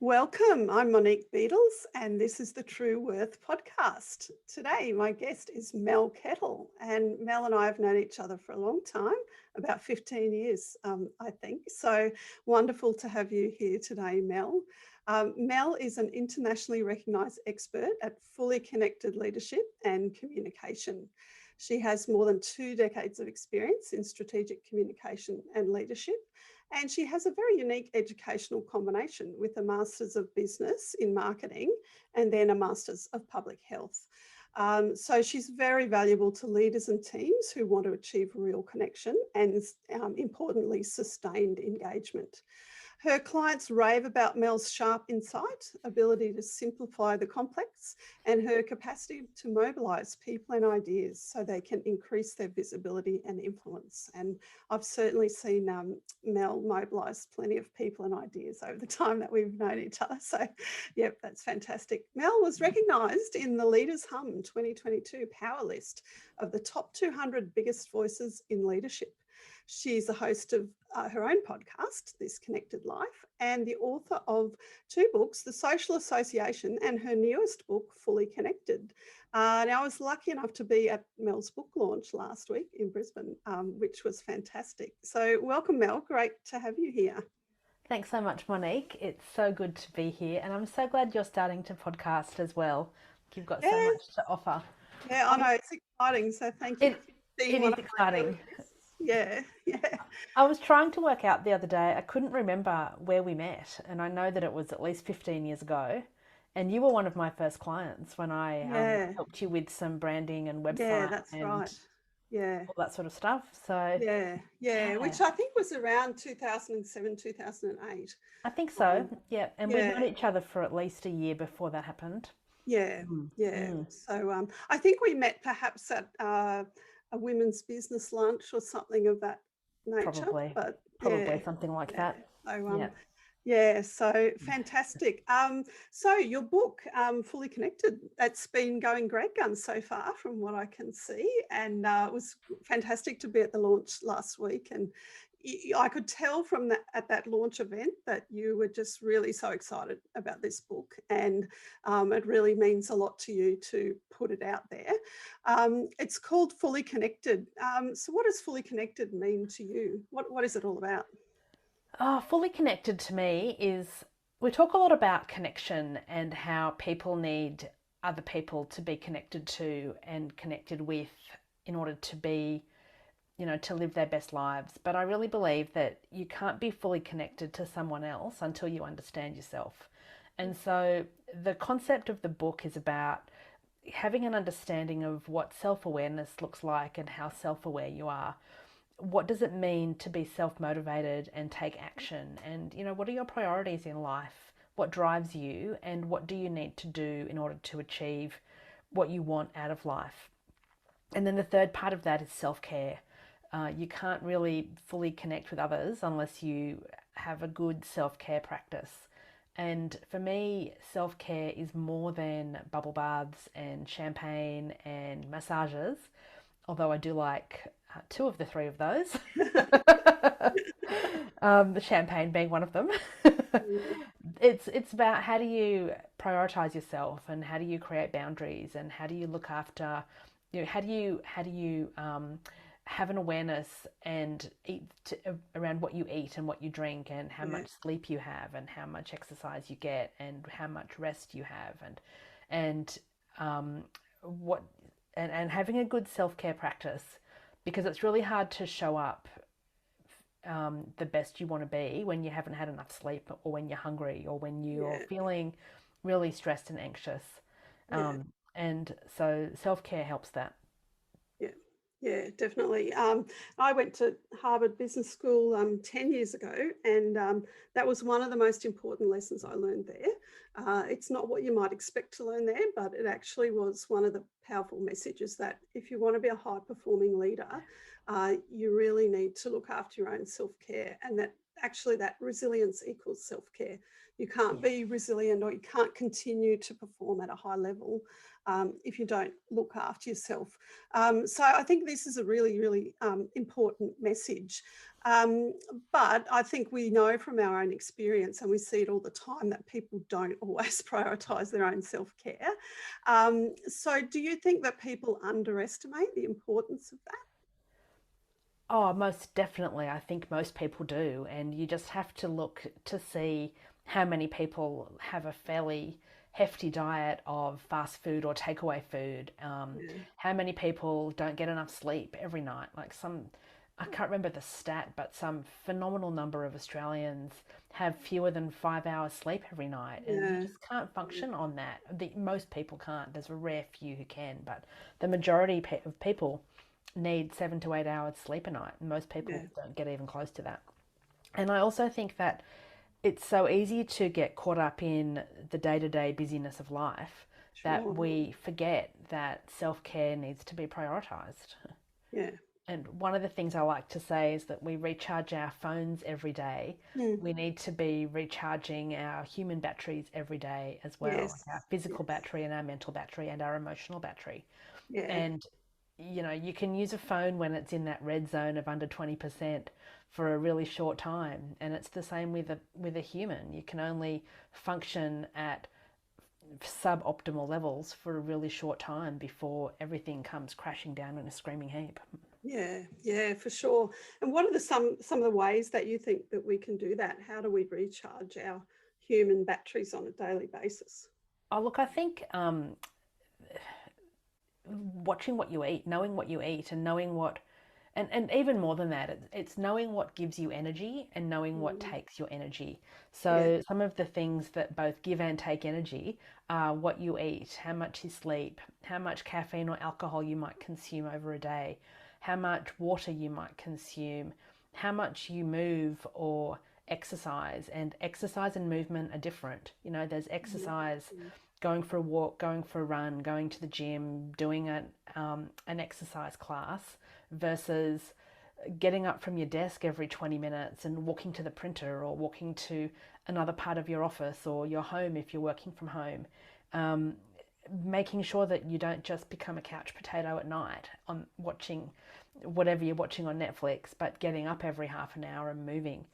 Welcome. I'm Monique Beadles, and this is the True Worth podcast. Today, my guest is Mel Kettle, and Mel and I have known each other for a long time, about 15 years, I think. So wonderful to have you here today, Mel. Mel is an internationally recognised expert at fully connected leadership and communication. She has more than 2 decades of experience in strategic communication and leadership. And she has a very unique educational combination with a Masters of Business in Marketing and then a Masters of Public Health. So she's very valuable to leaders and teams who want to achieve real connection and, importantly, sustained engagement. Her clients rave about Mel's sharp insight, ability to simplify the complex, and her capacity to mobilise people and ideas so they can increase their visibility and influence. And I've certainly seen Mel mobilise plenty of people and ideas over the time that we've known each other. So, yep, that's fantastic. Mel was recognised in the Leaders Hum 2022 Power List of the top 200 biggest voices in leadership. She's the host of her own podcast, This Connected Life, and the author of 2 books, The Social Association and her newest book, Fully Connected. Now, I was lucky enough to be at Mel's book launch last week in Brisbane, which was fantastic. So welcome, Mel. Great to have you here. Thanks so much, Monique. It's so good to be here, and I'm so glad you're starting to podcast as well. You've got so Yeah, much to offer. yeah, I know. It's exciting. So thank you It for being it one is of my early exciting. guests. Yeah, yeah. I was trying to work out the other day. I couldn't remember where we met, and I know that it was at least 15 years ago. And you were one of my first clients when I Yeah, helped you with some branding and yeah, website that's and right. Yeah. all that sort of stuff. So Yeah, yeah, yeah, which I think was around 2007, 2008. I think so. Um, Yeah, and we'd yeah, known each other for at least a year before that happened. yeah, Mm, yeah. mm. So I think we met perhaps at a women's business lunch or something of that nature. Probably, But probably yeah, something like yeah. that. So Yeah. yeah, so fantastic. So your book, Fully Connected, that's been going great guns so far from what I can see. And it was fantastic to be at the launch last week. And I could tell from that at that launch event that you were just really so excited about this book. And it really means a lot to you to put it out there. It's called Fully Connected. So what does Fully Connected mean to you? What is it all about? Oh, fully connected to me is we talk a lot about connection and how people need other people to be connected to and connected with in order to be, to live their best lives. But I really believe that you can't be fully connected to someone else until you understand yourself. And so the concept of the book is about having an understanding of what self awareness looks like and how self aware you are. What does it mean to be self motivated and take action? And, what are your priorities in life? What drives you? And what do you need to do in order to achieve what you want out of life? And then the third part of that is self care. You can't really fully connect with others unless you have a good self care practice. And for me, self care is more than bubble baths and champagne and massages, although I do like 2 of the 3 of those, the champagne being one of them. It's about how do you prioritize yourself and how do you create boundaries and how do you look after, how do you have an awareness and around what you eat and what you drink and how Yeah, much sleep you have and how much exercise you get and how much rest you have and what and having a good self-care practice, because it's really hard to show up the best you want to be when you haven't had enough sleep or when you're hungry or when you're yeah, feeling really stressed and anxious. yeah. And so self-care helps that. Yeah, yeah, definitely. I went to Harvard Business School 10 years ago, and that was one of the most important lessons I learned there. It's not what you might expect to learn there, but it actually was one of the powerful messages that if you want to be a high performing leader, you really need to look after your own self care, and that actually that resilience equals self care. You can't be resilient, or you can't continue to perform at a high level if you don't look after yourself. So I think this is a really, really important message. Um, but I think we know from our own experience, and we see it all the time, that people don't always prioritise their own self-care. So do you think that people underestimate the importance of that? Oh, most definitely. I think most people do. And you just have to look to see how many people have a fairly hefty diet of fast food or takeaway food. Yeah, How many people don't get enough sleep every night? Like some, I can't remember the stat, but some phenomenal number of Australians have fewer than 5 hours sleep every night. And you yeah, just can't function on that. Most people can't. There's a rare few who can, but the majority of people need 7 to 8 hours sleep a night. And most people yeah, don't get even close to that. And I also think that it's so easy to get caught up in the day to day busyness of life that sure. we forget that self care needs to be prioritized. Yeah. And one of the things I like to say is that we recharge our phones every day. Mm. We need to be recharging our human batteries every day as well, Yes. like our physical Yes. battery and our mental battery and our emotional battery. Yeah. And you can use a phone when it's in that red zone of under 20% for a really short time, and it's the same with a human. You can only function at suboptimal levels for a really short time before everything comes crashing down in a screaming heap. Yeah. Yeah, for sure. And what are the some of the ways that you think that we can do that? How do we recharge our human batteries on a daily basis? Oh, look, I think watching what you eat, knowing what you eat, and knowing what, and even more than that, it's knowing what gives you energy and knowing what Mm. takes your energy. Yeah. So some of the things that both give and take energy are what you eat, how much you sleep, how much caffeine or alcohol you might consume over a day, how much water you might consume, how much you move or exercise. And exercise and movement are different. There's Mm. exercise, Mm. going for a walk, going for a run, going to the gym, doing an exercise class versus getting up from your desk every 20 minutes and walking to the printer or walking to another part of your office or your home if you're working from home. Um, Making sure that you don't just become a couch potato at night on watching whatever you're watching on Netflix, but getting up every half an hour and moving.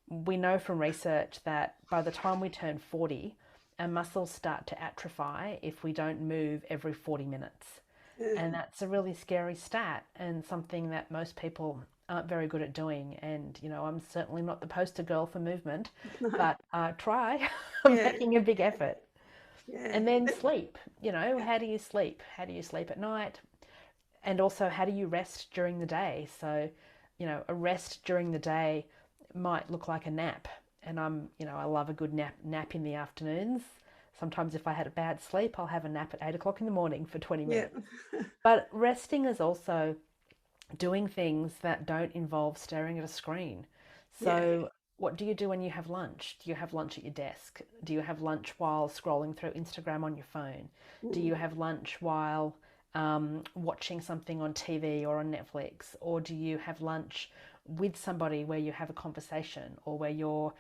We know from research that by the time we turn 40, our muscles start to atrophy if we don't move every 40 minutes. Yeah. And that's a really scary stat and something that most people aren't very good at doing. And, I'm certainly not the poster girl for movement, No. but try. I'm Yeah. making a big effort. Yeah. And then sleep. Yeah. How do you sleep? How do you sleep at night? And also, how do you rest during the day? So, a rest during the day might look like a nap. And I love a good nap in the afternoons. Sometimes, if I had a bad sleep, I'll have a nap at 8 o'clock in the morning for 20 Yeah. minutes. But resting is also doing things that don't involve staring at a screen. Yeah. So, what do you do when you have lunch? Do you have lunch at your desk? Do you have lunch while scrolling through Instagram on your phone? Do Mm. you have lunch while watching something on TV or on Netflix? Or do you have lunch with somebody where you have a conversation or where you're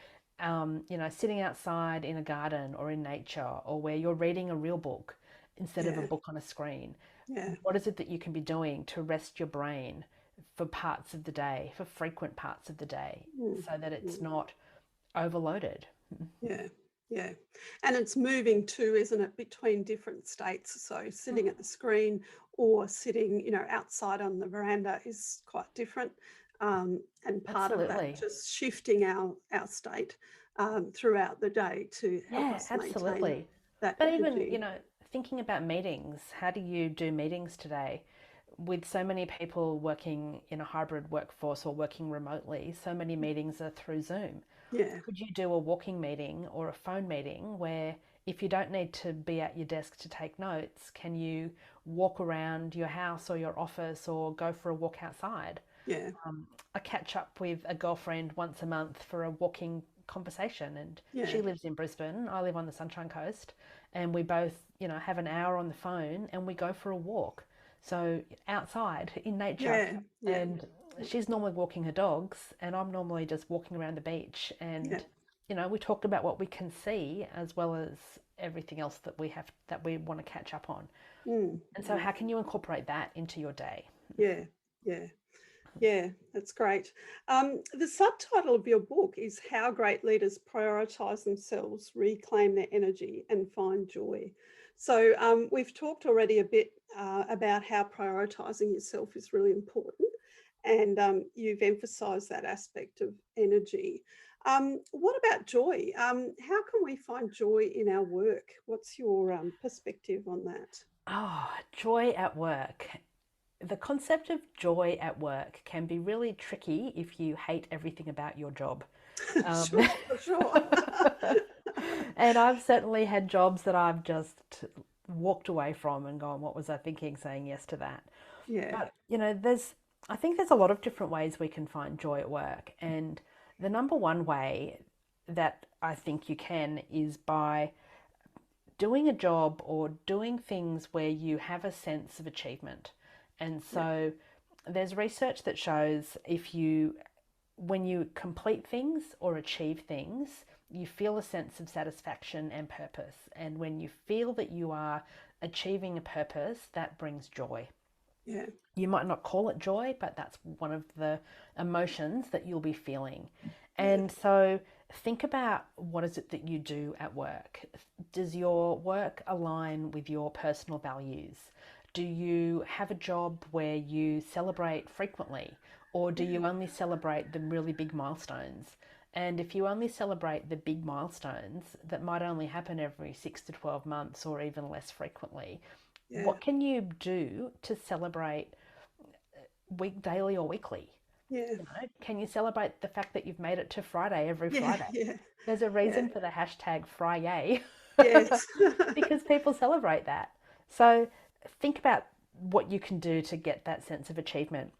sitting outside in a garden or in nature, or where you're reading a real book instead of a Yeah. book on a screen? Yeah. What is it that you can be doing to rest your brain for parts of the day, for frequent parts of the day, Mm. so that it's Mm. not overloaded? Yeah, yeah. And it's moving too, isn't it, between different states. So sitting at the screen or sitting, outside on the veranda is quite different. And part of that, Absolutely. just shifting our state throughout the day to help Yeah, us maintain absolutely. that But even, energy. thinking about meetings, how do you do meetings today? With so many people working in a hybrid workforce or working remotely, so many meetings are through Zoom. Yeah, Could you do a walking meeting or a phone meeting where, if you don't need to be at your desk to take notes, can you walk around your house or your office or go for a walk outside? yeah, I catch up with a girlfriend once a month for a walking conversation, and yeah, she lives in Brisbane. I live on the Sunshine Coast, and we both, have an hour on the phone and we go for a walk. So outside in nature, yeah, yeah, and she's normally walking her dogs, and I'm normally just walking around the beach, yeah, and we talked about what we can see as well as everything else that we want to catch up on. Mm, And so mm. how can you incorporate that into your day? Yeah, yeah. Yeah, that's great. The subtitle of your book is How Great Leaders Prioritize Themselves, Reclaim Their Energy, and Find Joy. So, we've talked already a bit about how prioritizing yourself is really important, and you've emphasized that aspect of energy. What about joy? How can we find joy in our work? What's your perspective on that? Oh, joy at work. The concept of joy at work can be really tricky if you hate everything about your job. Um, Sure, sure. and I've certainly had jobs that I've just walked away from and gone, what was I thinking saying yes to that? Yeah, But, I think there's a lot of different ways we can find joy at work. And the number one way that I think you can is by doing a job or doing things where you have a sense of achievement. And yeah, so there's research that shows when you complete things or achieve things, you feel a sense of satisfaction and purpose. And when you feel that you are achieving a purpose, that brings joy. yeah, You might not call it joy, but that's one of the emotions that you'll be feeling. yeah, And so think about what is it that you do at work? Does your work align with your personal values? Do you have a job where you celebrate frequently, or do yeah, you only celebrate the really big milestones? And if you only celebrate the big milestones that might only happen every 6 to 12 months or even less frequently, yeah, what can you do to celebrate daily or weekly? yeah, Can you celebrate the fact that you've made it to Friday every yeah, Friday? yeah, There's a yeah, reason for the hashtag Friday yes. because people celebrate that. So think about what you can do to get that sense of achievement.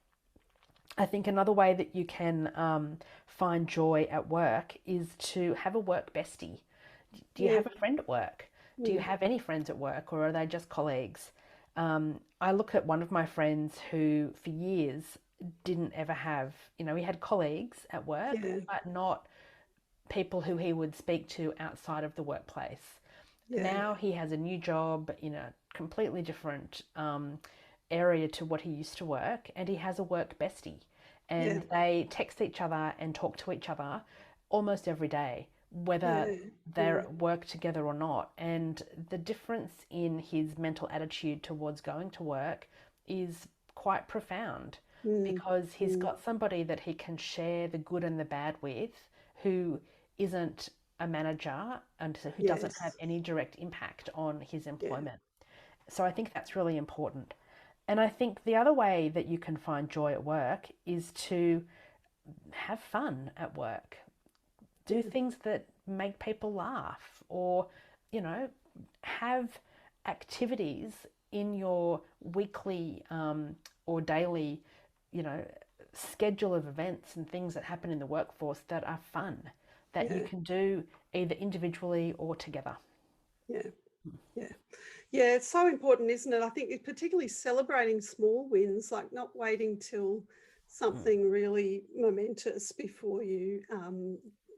I think another way that you can find joy at work is to have a work bestie. Do you Yeah, have a friend at work? Do you mm, have any friends at work, or are they just colleagues? I look at one of my friends who, for years, didn't ever have, he had colleagues at work, yeah, but not people who he would speak to outside of the workplace. yeah, Now he has a new job in a completely different area to what he used to work, and he has a work bestie. yeah, And they text each other and talk to each other almost every day, whether yeah, they're at work together or not. And the difference in his mental attitude towards going to work is quite profound mm, because he's mm, got somebody that he can share the good and the bad with who isn't a manager and so who doesn't have yes, any direct impact on his yeah, employment. So I think that's really important. And I think the other way that you can find joy at work is to have fun at work. Do yeah, things that make people laugh or, you know, have activities in your weekly or daily, you know, schedule of events and things that happen in the workforce that are fun that you yeah, can do either individually or together. yeah, yeah. Yeah, it's so important, isn't it? I think particularly celebrating small wins, like not waiting till Mm. something really momentous before you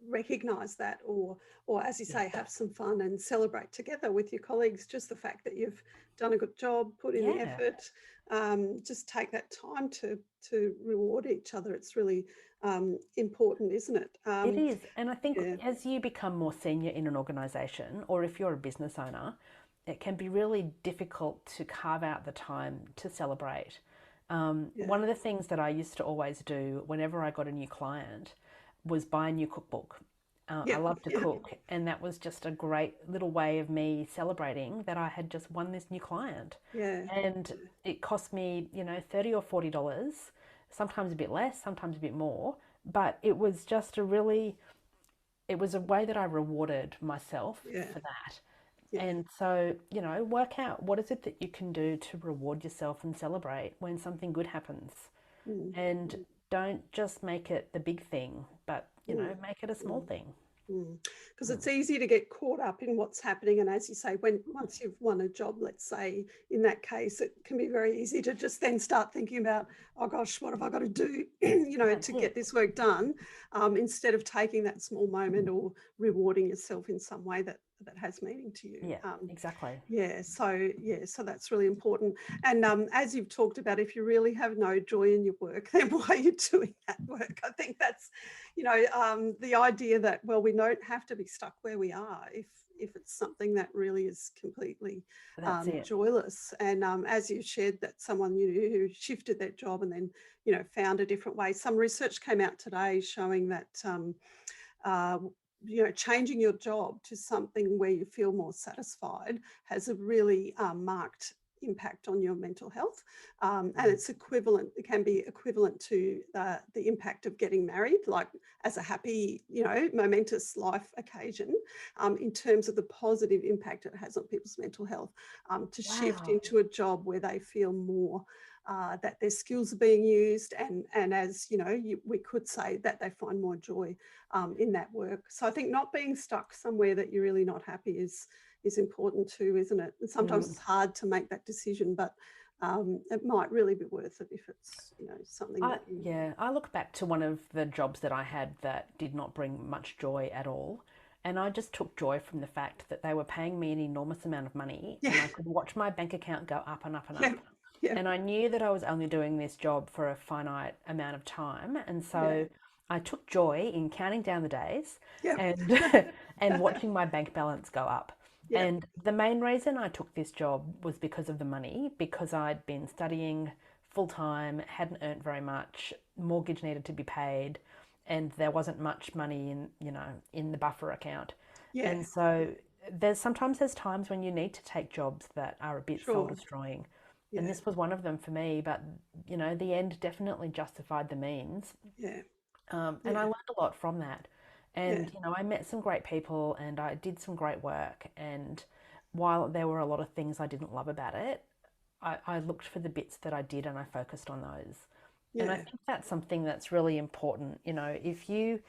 recognize that, or as you Yeah. say, have some fun and celebrate together with your colleagues. Just the fact that you've done a good job, put in the Yeah, effort, just take that time to reward each other. It's really important, isn't it? it is. And I think Yeah, as you become more senior in an organization, or if you're a business owner, it can be really difficult to carve out the time to celebrate. yeah, One of the things that I used to always do whenever I got a new client was buy a new cookbook. I yeah, love to yeah, cook, and that was just a great little way of me celebrating that I had just won this new client. yeah, And it cost me, $30 or $40, sometimes a bit less, sometimes a bit more, but it was just it was a way that I rewarded myself yeah, for that. yeah. And so, work out what is it that you can do to reward yourself and celebrate when something good happens. Mm, And mm, don't just make it the big thing, but, mm, make it a small mm. thing. Because Mm. it's easy to get caught up in what's happening. And as you say, when once you've won a job, let's say in that case, it can be very easy to just then start thinking about, oh gosh, what have I got to do, That's to it. get this work done, instead of taking that small moment or rewarding yourself in some way that has meaning to you. Yeah, exactly. So that's really important. And as you've talked about, if you really have no joy in your work, then why are you doing that work? I think that's, the idea that, well, we don't have to be stuck where we are if it's something that really is completely That's it. joyless. And as you shared that someone you knew who shifted their job and then, found a different way. Some research came out today showing that uh, changing your job to something where you feel more satisfied has a really marked impact on your mental health. And Mm. it can be equivalent to the impact of getting married, like as a happy, momentous life occasion, in terms of the positive impact it has on people's mental health, to shift Wow. into a job where they feel more that their skills are being used, and as we could say that they find more joy in that work. So I think not being stuck somewhere that you're really not happy is important too, isn't it? And sometimes Mm. it's hard to make that decision, but it might really be worth it if it's something I that you. yeah, I look back to one of the jobs that I had that did not bring much joy at all. And I just took joy from the fact that they were paying me an enormous amount of money Yeah, and I could watch my bank account go up and up and yeah, up. yeah, And I knew that I was only doing this job for a finite amount of time. And yeah, so I took joy in counting down the days yeah, and and watching my bank balance go up. yeah, And the main reason I took this job was because of the money, because I'd been studying full time, hadn't earned very much, mortgage needed to be paid, and there wasn't much money in the buffer account. yeah, And so there's times when you need to take jobs that are a bit soul sure, destroying. And yeah, this was one of them for me, but the end definitely justified the means. yeah, And I yeah, learned a lot from that. yeah, And, I met some great people and I did some great work. And while there were a lot of things I didn't love about it, I looked for the bits that I did and I focused on those. And I yeah, think that's something that's really important. If you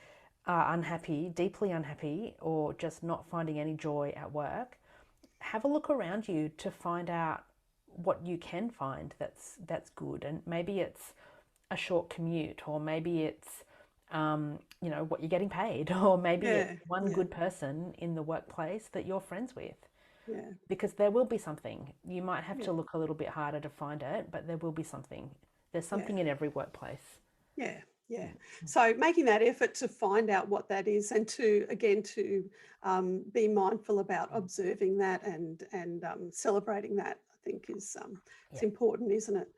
are unhappy, deeply unhappy, or just not finding any joy at work, have a look around you to find out what you can find that's good. And maybe it's a short commute, or maybe it's what you're getting paid, or maybe it's yeah, one yeah, good person in the workplace that you're friends with. yeah, Because there will be something. You might have yeah, to look a little bit harder to find it, but there will be something. There's yeah. something in every workplace. Yeah, yeah. So making that effort to find out what that is, and to again to be mindful about observing that and celebrating that, I think is it's Yeah. important, isn't it?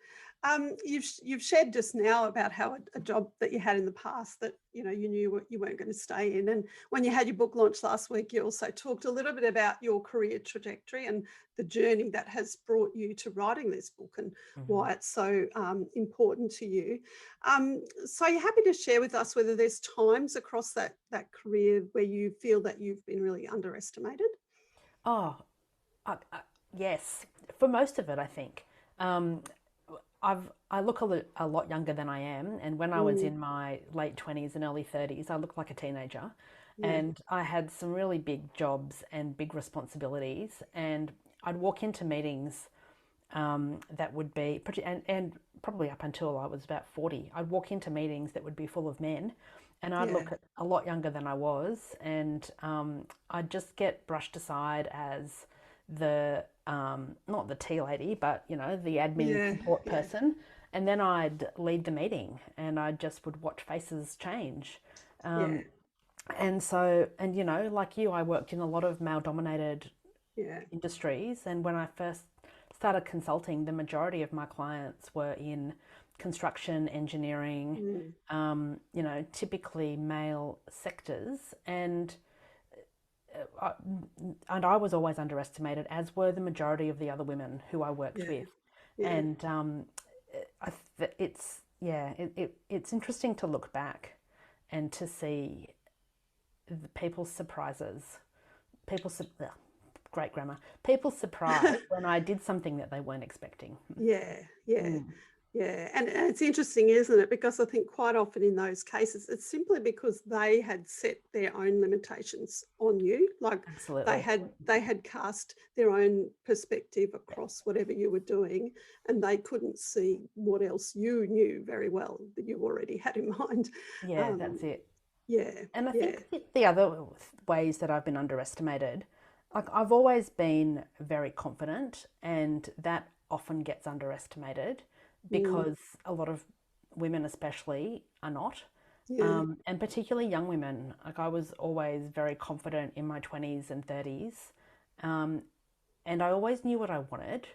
You've shared just now about how a job that you had in the past that you knew you weren't going to stay in, and when you had your book launch last week, you also talked a little bit about your career trajectory and the journey that has brought you to writing this book and Hmm. why it's so important to you. So you're happy to share with us whether there's times across that career where you feel that you've been really underestimated? Oh, yes. For most of it, I think. Um, I look a lot younger than I am, and when I was Mm, in my late 20s and early 30s, I looked like a teenager, yeah, and I had some really big jobs and big responsibilities, and I'd walk into meetings that would be pretty, and probably up until I was about 40, I'd walk into meetings that would be full of men, and I'd yeah, look a lot younger than I was, and I'd just get brushed aside as not the tea lady, but the admin yeah, support yeah, person, and then I'd lead the meeting, and I just would watch faces change. yeah, And so, and like you, I worked in a lot of male dominated yeah, industries. And when I first started consulting, the majority of my clients were in construction, engineering, mm, typically male sectors. I, and I was always underestimated, as were the majority of the other women who I worked yeah, with. yeah, And it's interesting to look back and to see the people's surprises. People's great grammar. People surprised when I did something that they weren't expecting. yeah, yeah. Mm. Yeah, and it's interesting, isn't it? Because I think quite often in those cases, it's simply because they had set their own limitations on you. Like Absolutely. they had cast their own perspective Yeah. across whatever you were doing, and they couldn't see what else you knew very well that you already had in mind. Yeah, Um, that's it. yeah, And I yeah, think the other ways that I've been underestimated, like I've always been very confident, and that often gets underestimated mm, because a lot of women, especially, are not. yeah, And particularly young women. Like I was always very confident in my 20s and 30s. Um, and I always knew what I wanted.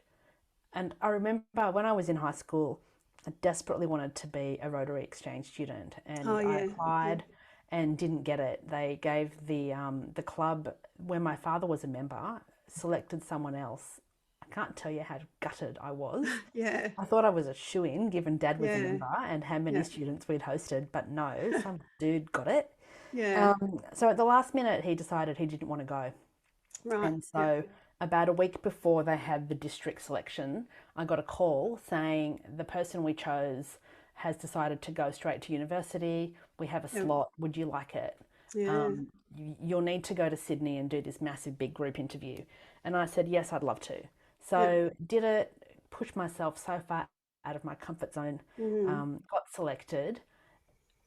And I remember when I was in high school, I desperately wanted to be a Rotary Exchange student, oh and I yeah, yeah, applied and didn't get it. They gave the club where my father was a member selected someone else. I can't tell you how gutted I was. yeah, I thought I was a shoe-in given Dad was a yeah, member and how many yeah, students we'd hosted, but no, some dude got it. yeah, So at the last minute, he decided he didn't want to go. right, And yeah, so, about a week before they had the district selection, I got a call saying the person we chose has decided to go straight to university. We have a yeah, slot. Would you like it? yeah, You'll need to go to Sydney and do this massive big group interview. And I said, yes, I'd love to. yeah, So, did it, pushed myself so far out of my comfort zone, mm, got selected.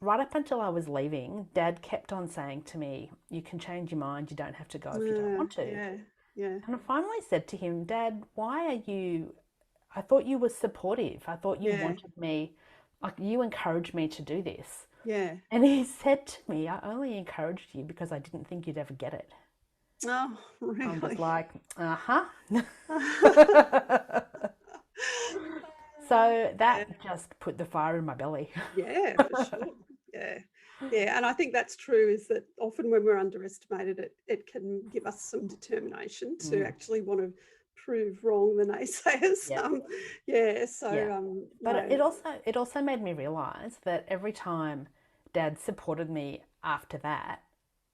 Right up until I was leaving, Dad kept on saying to me, you can change your mind. You don't have to go if you don't want to. yeah, yeah, And I finally said to him, Dad, why are you? I thought you were supportive. I thought you yeah, wanted me, like you encouraged me to do this. yeah. And he said to me, I only encouraged you because I didn't think you'd ever get it. Oh, I'm just really? like, uh huh. So Yeah, that just put the fire in my belly. yeah, for sure. Yeah. Yeah, and I think that's true is that often when we're underestimated, it can give us some determination to Mm, actually want to prove wrong the naysayers. yeah, Yeah, so yeah. But no, it also made me realize that every time Dad supported me after that,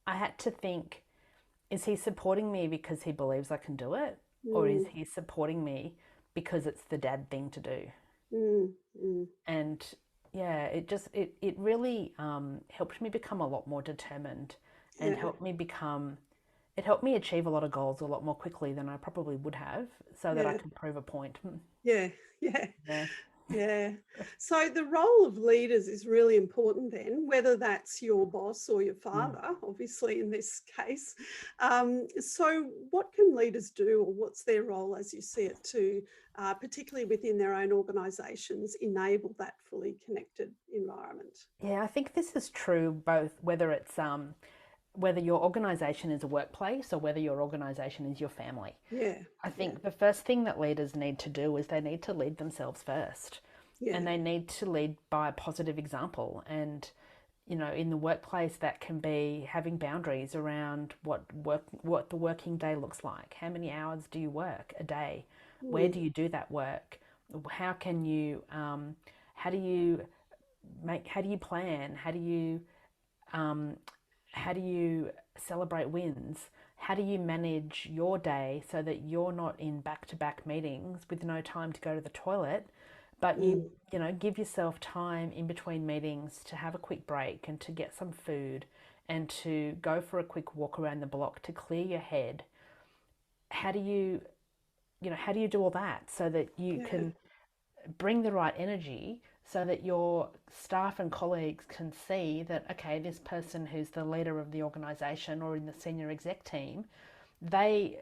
I had to think, is he supporting me because he believes I can do it? Or is mm, he supporting me because it's the dad thing to do? mm, mm, And yeah, it really helped me become a lot more determined and yeah, helped me become, it helped me achieve a lot of goals a lot more quickly than I probably would have so that I yeah, could prove a point. yeah, yeah. Yeah. Yeah. So the role of leaders is really important then, whether that's your boss or your Mm. father, obviously in this case. So what can leaders do, or what's their role as you see it to, particularly within their own organisations, enable that fully connected environment? Yeah, I think this is true both whether it's whether your organization is a workplace or whether your organization is your family. Yeah, I yeah, think the first thing that leaders need to do is they need to lead themselves first, yeah, and they need to lead by a positive example. And in the workplace, that can be having boundaries around what the working day looks like. How many hours do you work a day? Where mm, do you do that work? How can you how do you how do you plan? Um, how do you celebrate wins? How do you manage your day so that you're not in back-to-back meetings with no time to go to the toilet, but you mm, you know give yourself time in between meetings to have a quick break and to get some food and to go for a quick walk around the block to clear your head? How do how do you do all that so that you yeah, can bring the right energy so that your staff and colleagues can see that, okay, this person who's the leader of the organization or in the senior exec team, they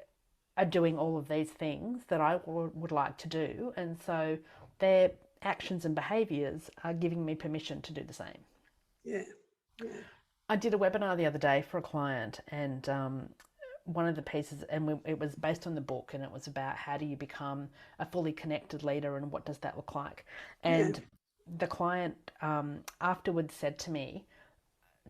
are doing all of these things that I would like to do. And so their actions and behaviors are giving me permission to do the same. yeah, yeah, I did a webinar the other day for a client, and one of the pieces, and it was based on the book, and it was about how do you become a fully connected leader and what does that look like. yeah, And the client afterwards said to me,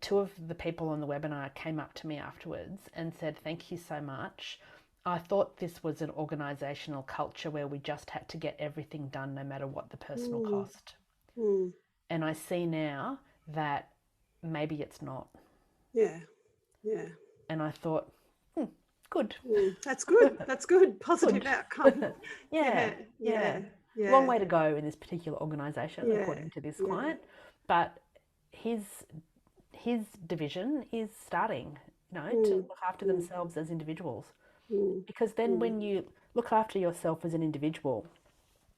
two of the people on the webinar came up to me afterwards and said, thank you so much. I thought this was an organizational culture where we just had to get everything done no matter what the personal mm, cost. mm, And I see now that maybe it's not. yeah, yeah. And I thought, good, Mm, that's good. That's good. good. Positive outcome. Yeah, Yeah, yeah. yeah. Long Yeah. way to go in this particular organisation, Yeah. according to this Yeah. client, but his his division is starting, to Mm, look after mm, themselves as individuals. mm, Because then mm. when you look after yourself as an individual,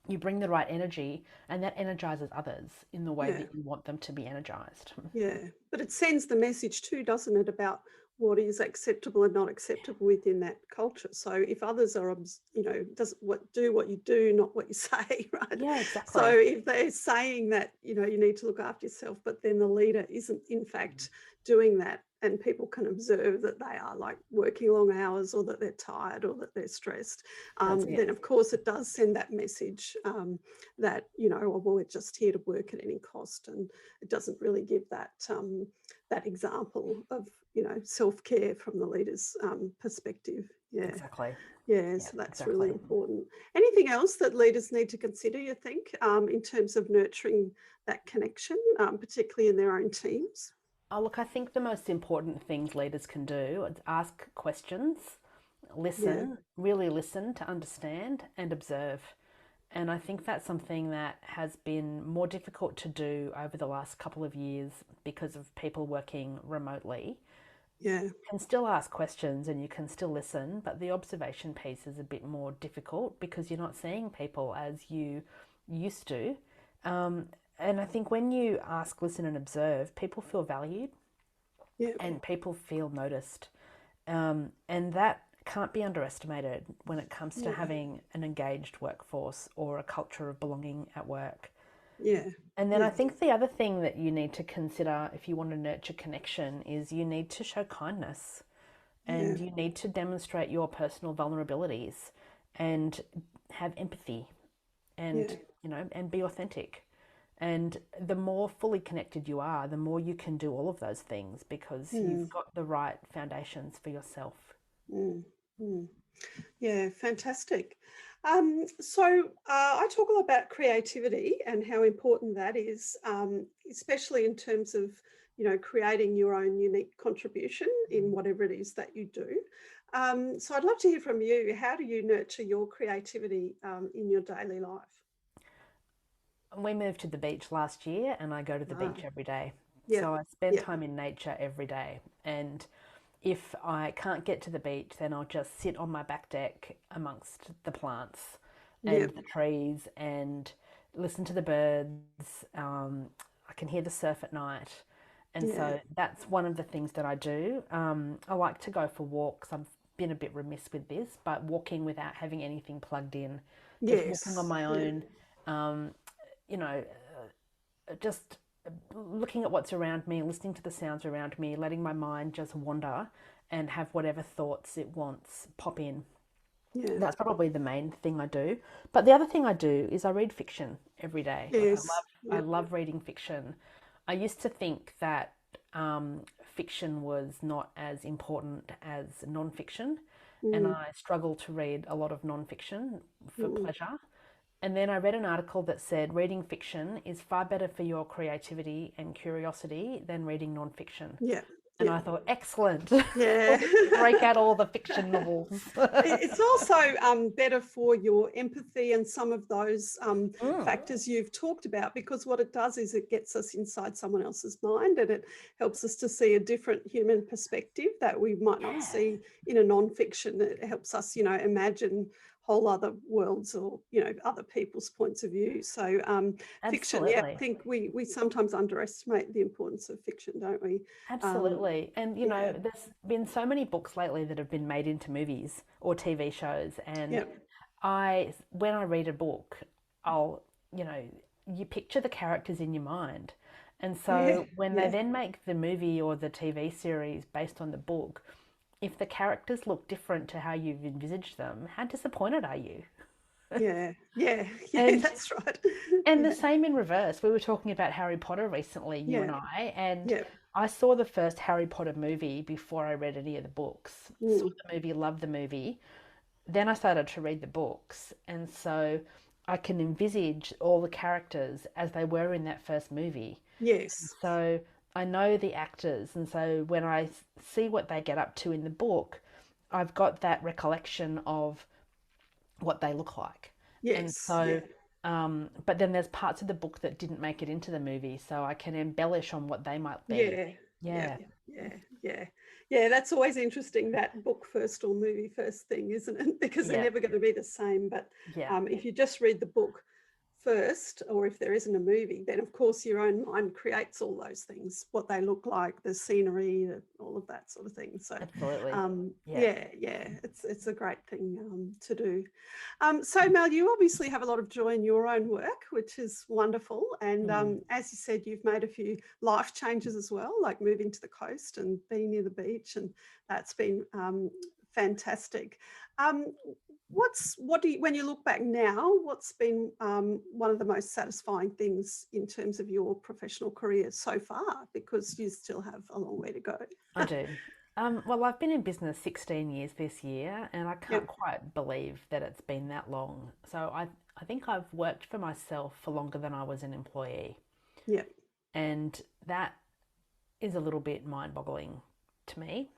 you bring the right energy and that energizes others in the way Yeah. that you want them to be energized. Yeah, but it sends the message too, doesn't it, about what is acceptable and not acceptable within that culture. So if others are, does what do what you do, not what you say, right? Yeah, So exactly. if they're saying that you need to look after yourself, but then the leader isn't in fact doing that, and people can observe that they are like working long hours, or that they're tired, or that they're stressed, That's it. then of course it does send that message that oh, well, we're just here to work at any cost, and it doesn't really give that example of self care from the leader's perspective. Yeah, Exactly. yeah. Yeah, So that's really exactly. important. Anything else that leaders need to consider? You think in terms of nurturing that connection, particularly in their own teams? Oh, look, I think the most important things leaders can do is ask questions, Yeah, really listen to understand and observe. And I think that's something that has been more difficult to do over the last couple of years because of people working remotely. yeah, You can still ask questions and you can still listen, but the observation piece is a bit more difficult because you're not seeing people as you used to. Um, and I think when you ask, listen, and observe, people feel valued yeah, and people feel noticed. And that can't be underestimated when it comes to yeah, having an engaged workforce or a culture of belonging at work. yeah, And then I yeah, think the other thing that you need to consider if you want to nurture connection is you need to show kindness yeah, and you need to demonstrate your personal vulnerabilities and have empathy yeah. and, and be authentic. And the more fully connected you are, the more you can do all of those things because you've Mm, got the right foundations for yourself. mm, mm. Yeah, fantastic. I talk a lot about creativity and how important that is, especially in terms of creating your own unique contribution in whatever it is that you do. So I'd love to hear from you. How do you nurture your creativity in your daily life? We moved to the beach last year and I go to the Ah, beach every day. yeah, So I spend yeah, time in nature every day. And if I can't get to the beach, then I'll just sit on my back deck amongst the plants yeah, and the trees and listen to the birds. I can hear the surf at night. And yeah. so that's one of the things that I do. I like to go for walks. I've been a bit remiss with this, but walking without having anything plugged in, just walking on Yes, my yeah, own, um, you know, just looking at what's around me, listening to the sounds around me, letting my mind just wander and have whatever thoughts it wants pop in. yeah, That's probably the main thing I do. But the other thing I do is I read fiction every day. Like yes, I yeah, love reading fiction. I used to think that fiction was not as important as non-fiction, and mm, I struggle to read a lot of non-fiction for mm, pleasure. And then I read an article that said reading fiction is far better for your creativity and curiosity than reading non-fiction. yeah, And yeah, I thought, excellent. yeah. Break out all the fiction novels. It's also better for your empathy and some of those Mm, factors you've talked about, because what it does is it gets us inside someone else's mind, and it helps us to see a different human perspective that we might not yeah, see in a non-fiction. It helps us, imagine whole other worlds, or other people's points of view. So fiction, yeah, I absolutely. think we sometimes underestimate the importance of fiction, don't we? Um, Absolutely. And, yeah, there's been so many books lately that have been made into movies or TV shows. And yeah, when I read a book, I'll, you know, you picture the characters in your mind. And yeah, so when they yeah, then make the movie or the TV series based on the book, if the characters look different to how you've envisaged them, how disappointed are you? yeah, yeah, yeah. And That's right. and the Yeah, same in reverse. We were talking about Harry Potter recently, you yeah, and I, and yeah. I saw the first Harry Potter movie before I read any of the books. Saw Mm, the movie, loved the movie. Then I started to read the books, and so I can envisage all the characters as they were in that first movie. yes, So I know the actors, and so when I see what they get up to in the book, I've got that recollection of what they look like. And yes, so yeah, But then there's parts of the book that didn't make it into the movie, so I can embellish on what they might be. Yeah, yeah, Yeah, yeah, yeah, yeah. That's always interesting, that book first or movie first thing, isn't it? Because they're yeah, never going to be the same. But yeah, if you just read the book first, or if there isn't a movie, then of course your own mind creates all those things, what they look like, the scenery, all of that sort of thing. So absolutely. Yeah. yeah, it's a great thing to do. So Mel, you obviously have a lot of joy in your own work, which is wonderful. And as you said, you've made a few life changes as well, like moving to the coast and being near the beach, and that's been fantastic. Um, when you look back now, what's been one of the most satisfying things in terms of your professional career so far? Because you still have a long way to go. I do. Well, I've been in business 16 years this year, and I can't Yep, quite believe that it's been that long. So I think I've worked for myself for longer than I was an employee. yep, And that is a little bit mind boggling to me.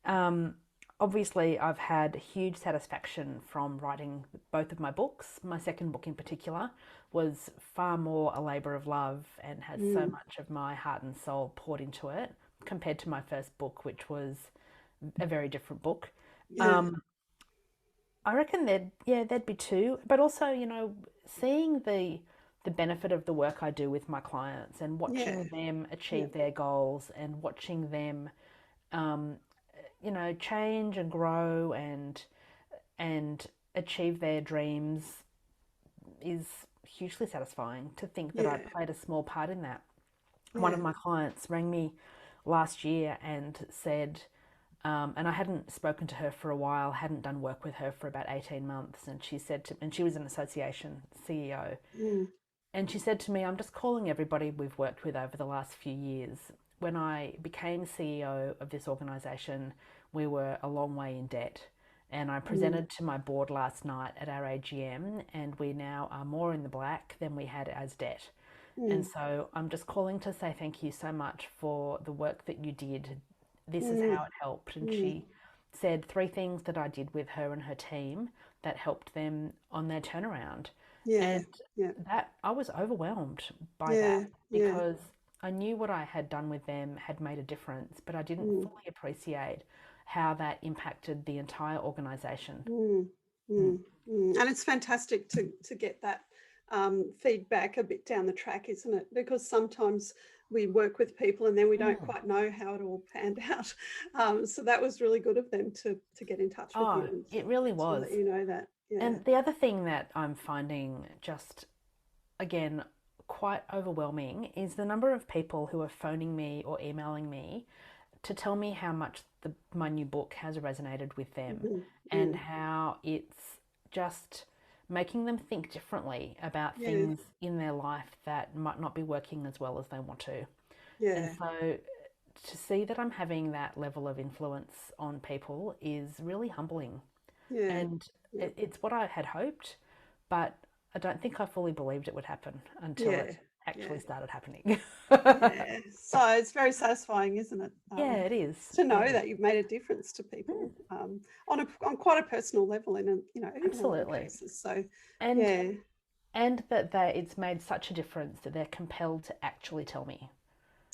Um, Obviously, I've had huge satisfaction from writing both of my books. My second book, in particular, was far more a labour of love and has so mm, much of my heart and soul poured into it compared to my first book, which was a very different book. yeah, Um, I reckon there'd be two, but also, seeing the benefit of the work I do with my clients and yeah, watching them yeah, achieve their goals and watching them um, change and grow and achieve their dreams is hugely satisfying. To think that I yeah, played a small part in that. One of yeah, my clients rang me last year and said, and I hadn't spoken to her for a while, hadn't done work with her for about 18 months, and and she was an association CEO, mm, and she said to me, I'm just calling everybody we've worked with over the last few years. When I became CEO of this organisation, we were a long way in debt. And I mm, presented to my board last night at our AGM, and we now are more in the black than we had as debt. And mm, so I'm just calling to say thank you so much for the work that you did. This is mm, how it helped. And mm. she said three things that I did with her and her team that helped them on their turnaround. Yeah, And yeah, that I was overwhelmed by yeah, that yeah, because I knew what I had done with them had made a difference, but I didn't mm, fully appreciate how that impacted the entire organization. mm, Mm. mm, mm. And it's fantastic to get that feedback a bit down the track, isn't it? Because sometimes we work with people and then we don't Mm. quite know how it all panned out. So that was really good of them to get in touch with you Oh, and it really to let was. you know that. Yeah. And the other thing that I'm finding just, again, quite overwhelming is the number of people who are phoning me or emailing me to tell me how much my new book has resonated with them Mm, and mm. how it's just making them think differently about Yeah, things in their life that might not be working as well as they want to. And yeah, so to see that I'm having that level of influence on people is really humbling. yeah, And yeah, it's what I had hoped, but I don't think I fully believed it would happen until yeah, it actually yeah. started happening. Yeah, so it's very satisfying, isn't it? Yeah, it is. To know Yeah, that you've made a difference to mm, people on quite a personal level in a lot of absolutely. cases. So And yeah, that it's made such a difference that they're compelled to actually tell me,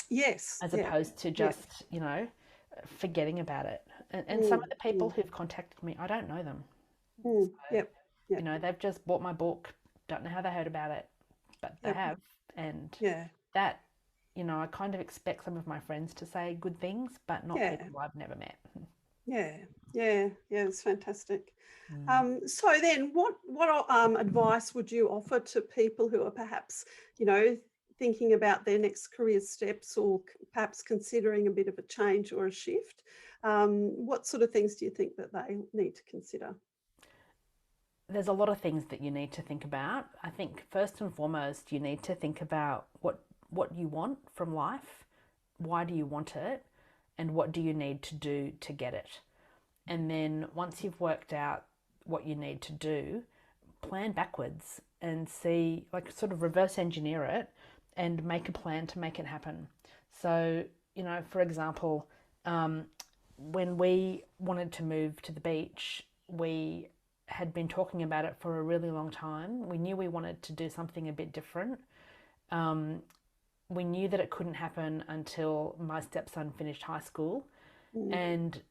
yes, as yeah, opposed to yeah, just forgetting about it. And some mm, of the people mm, who've contacted me, I don't know them. mm, So, yep, yep, they've just bought my book, don't know how they heard about it, but they yep, have. And yeah, that, I kind of expect some of my friends to say good things, but not yeah, people I've never met. yeah, yeah, yeah. It's fantastic. Mm. So then, what advice would you offer to people who are perhaps, thinking about their next career steps or perhaps considering a bit of a change or a shift? What sort of things do you think that they need to consider? There's a lot of things that you need to think about. I think first and foremost, you need to think about what you want from life. Why do you want it? And what do you need to do to get it? And then once you've worked out what you need to do, plan backwards and see, like, sort of reverse engineer it and make a plan to make it happen. So, for example, um, when we wanted to move to the beach, we had been talking about it for a really long time. We knew we wanted to do something a bit different. Um, we knew that it couldn't happen until my stepson finished high school. Mm. And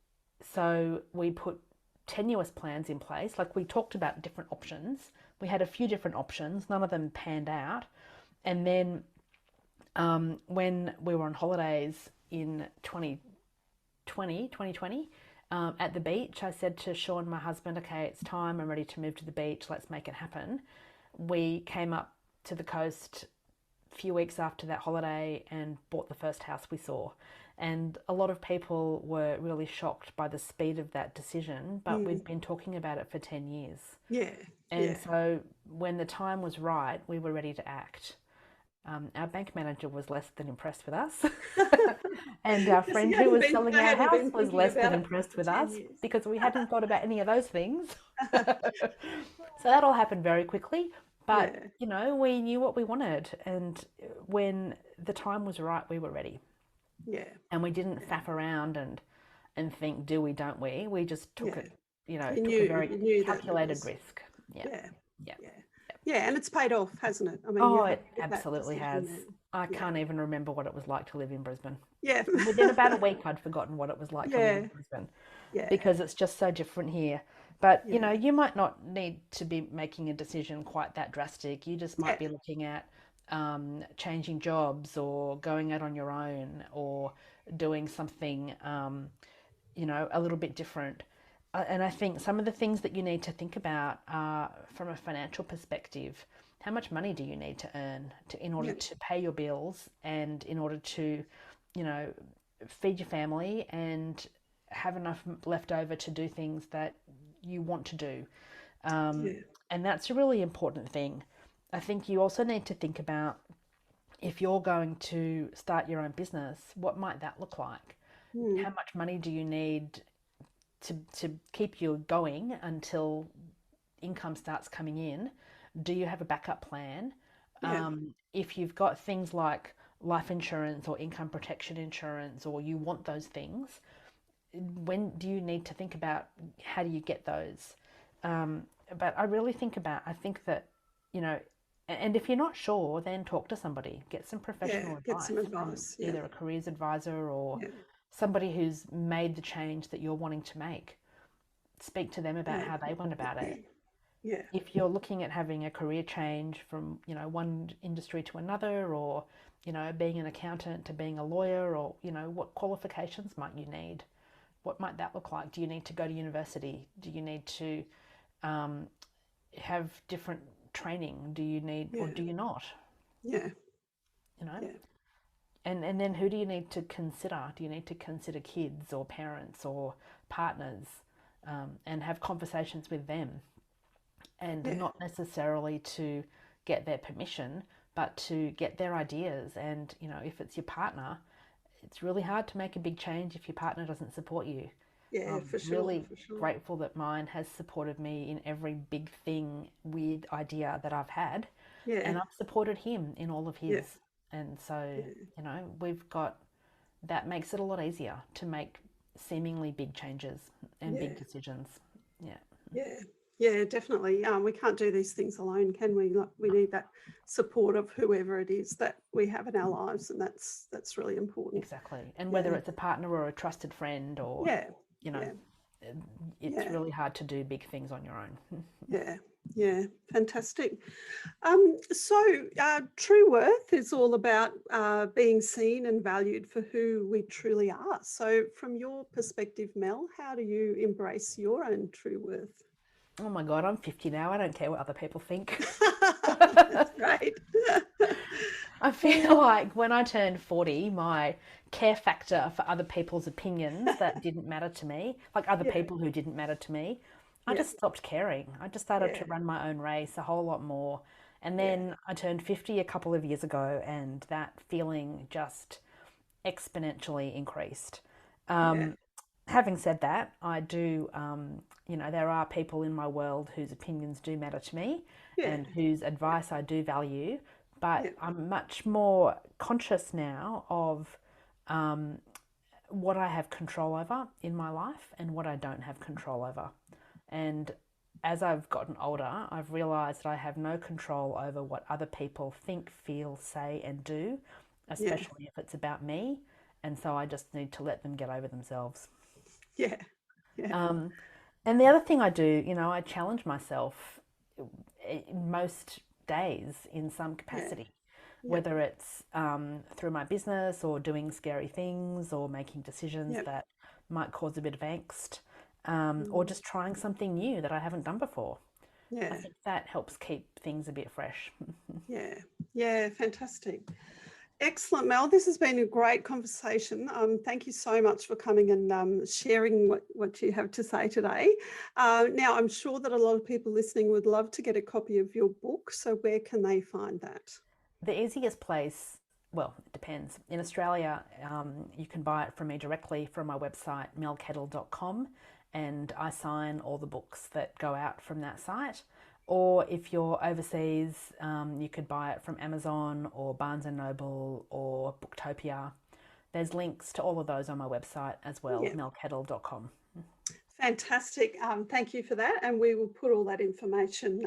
so we put tenuous plans in place. Like we talked about different options. We had a few different options, none of them panned out. And then when we were on holidays in 2020, at the beach, I said to Sean, my husband, okay, it's time. I'm ready to move to the beach. Let's make it happen. We came up to the coast a few weeks after that holiday and bought the first house we saw. And a lot of people were really shocked by the speed of that decision, but Mm. we'd been talking about it for 10 years. Yeah, And yeah. so when the time was right, we were ready to act. Our bank manager was less than impressed with us. And our Because friend who was they selling our hadn't house been was thinking less than about it impressed for with 10 us years. because we hadn't thought about any of those things. So that all happened very quickly. But, Yeah, you know, we knew what we wanted. And when the time was right, we were ready. yeah, And we didn't yeah, faff around and think, do we, don't we? We just took yeah. it, you know, You took a knew, very you knew that it calculated was, risk. Yeah, yeah, yeah. yeah. Yeah, and it's paid off, hasn't it? I mean, you Oh, have it made that absolutely decision has. then. I Yeah, can't even remember what it was like to live in Brisbane. yeah, Within about a week, I'd forgotten what it was like to live in yeah, Brisbane yeah, because it's just so different here. But, you know, yeah, you might not need to be making a decision quite that drastic. You just might yeah, be looking at changing jobs or going out on your own or doing something, you know, a little bit different. And I think some of the things that you need to think about are from a financial perspective. How much money do you need to earn in order yeah, to pay your bills and in order to, you know, feed your family and have enough left over to do things that you want to do? Um, yeah, and that's a really important thing. I think you also need to think about if you're going to start your own business, what might that look like? mm, How much money do you need to keep you going until income starts coming in? Do you have a backup plan? yeah, If you've got things like life insurance or income protection insurance, or you want those things, when do you need to think about how do you get those? Um, but I really I think that, you know, and if you're not sure, then talk to somebody, get some yeah. professional Get some advice from advice. Yeah, either a careers advisor or yeah, somebody who's made the change that you're wanting to make. Speak to them about yeah, how they went about it. yeah, If you're looking at having a career change from, you know, one industry to another, or, you know, being an accountant to being a lawyer, or, you know, what qualifications might you need? What might that look like? Do you need to go to university? Do you need to um, have different training? Do you need, or yeah, do you not? yeah, You know, yeah, and then who do you need to consider? Do you need to consider kids or parents or partners, and have conversations with them, and yeah, not necessarily to get their permission, but to get their ideas. And, you know, if it's your partner, it's really hard to make a big change if your partner doesn't support you. yeah, I'm for sure, really for sure. grateful that mine has supported me in every big thing, weird idea that I've had, Yeah, and I've supported him in all of yeah, his. And so, yeah, you know, we've got that makes it a lot easier to make seemingly big changes and big yeah. decisions. Yeah. Yeah, yeah, definitely. We can't do these things alone, can we? Like, we need that support of whoever it is that we have in our lives, and that's really important. Exactly. And whether Yeah, it's a partner or a trusted friend or, yeah, you know, yeah, it's yeah, really hard to do big things on your own. yeah, yeah. Fantastic. True worth is all about being seen and valued for who we truly are. So, from your perspective, Mel, how do you embrace your own true worth? Oh my God, I'm 50 now. I don't care what other people think. That's great. I feel like when I turned 40, my care factor for other people's opinions that didn't matter to me, like other Yeah, people who didn't matter to me, I yeah, just stopped caring. I just started yeah, to run my own race a whole lot more. And yeah, then I turned 50 a couple of years ago, and that feeling just exponentially increased. yeah, Having said that, I do, you know, there are people in my world whose opinions do matter to me yeah, and whose advice I do value, but yeah, I'm much more conscious now of what I have control over in my life and what I don't have control over. And as I've gotten older, I've realised that I have no control over what other people think, feel, say, and do, Yeah. especially if it's about me. And so I just need to let them get over themselves. Yeah. Yeah. Um, and the other thing I do, I challenge myself most days in some Yeah. capacity, Yeah. whether it's through my business or doing scary things or making decisions Yeah. that might cause a bit of angst, or Mm. just trying something new that I haven't done before. I Yeah. think that helps keep things a bit fresh. Yeah. Yeah. Fantastic. Excellent, Mel. This has been a great conversation. Thank you so much for coming and sharing what you have to say today. Now, I'm sure that a lot of people listening would love to get a copy of your book. So where can they find that? The easiest place, well, it depends. In Australia, you can buy it from me directly from my website, melkettle.com, and I sign all the books that go out from that site. Or if you're overseas, you could buy it from Amazon or Barnes& and Noble or Booktopia. There's links to all of those on my website as well, Yeah. melkettle.com. Fantastic. Thank you for that. And we will put all that information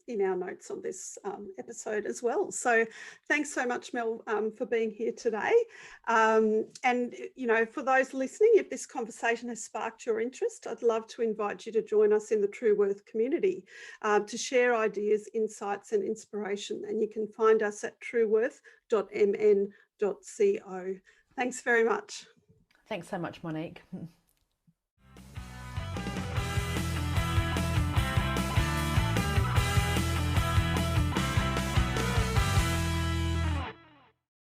in our notes on this episode as well. So thanks so much, Mel, for being here today. And, for those listening, if this conversation has sparked your interest, I'd love to invite you to join us in the True Worth community to share ideas, insights and inspiration. And you can find us at trueworth.mn.co. Thanks very much. Thanks so much, Monique.